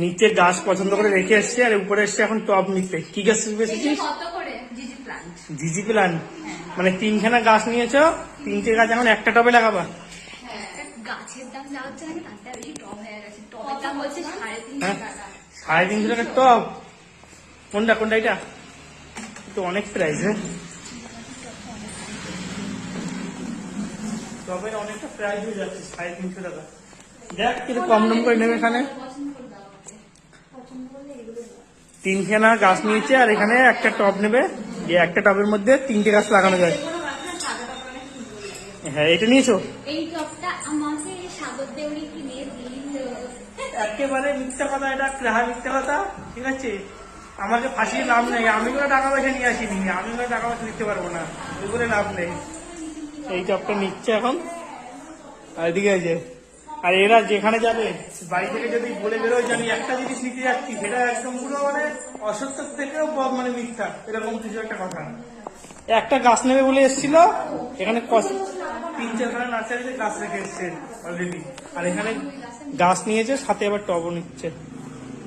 নিচে গাছ পছন্দ করে রেখে এসছে আর উপরে এসছে এখন টব নিতে। কি গাছ বেশিছিস? জিজি প্লান্ট। মানে 3খানা গাছ নিয়েছো, 3টে গাছ এখন একটা টবে লাগাবা? গাছের দাম যা হচ্ছে নাকি তার বেশি টব হয়ে গেছে। টবের দাম হচ্ছে 350 টাকা। 350 টাকার টব? কোনটা কোনটা? এটা তো অনেক প্রাইস। হ্যাঁ, টবের অনেকটা প্রাইস হয়ে যাচ্ছে 350 টাকা। দেখ কিন্তু কম দাম করে নেবে। এখানে 3খানা গাছ নিয়েছে আর এখানে একটা টব নেবে, যে একটা টবের মধ্যে 3টে গাছ লাগানো যায়। হ্যাঁ, এটা নিয়েছো? এই টবটা আমাকে সাগর দেউরি কিনে দিল। একেবারে মিথ্যা কথা, এটা ক্রাহা মিথ্যা কথা। ঠিক আছে, আমাকে ফাঁসিয়ে লাভ নেই। আমি কোনো টাকা পয়সা নিয়ে আসিনি, আমি কোনো টাকা পয়সা দিতে পারবো না, ওই করে লাভ নেই। এই টপটা নিচ্ছে এখন। আর এদিকে আছে, আর এরা যেখানে যাবে বাড়ি থেকে যদি বলে বেরোয় যে আমি একটা জিনিস নিতে যাচ্ছি, সেটা একদম পুরো মানে অসত্য থেকেও মানে মিথ্যা, এরকম কিছু একটা কথা। একটা গাছ নেবে বলে এসেছিল, এখানে 3-4খানা নার্সারিতে গাছ রেখে এসছে অলরেডি। আর এখানে গাছ নিয়েছে, সাথে আবার টবও নিচ্ছে।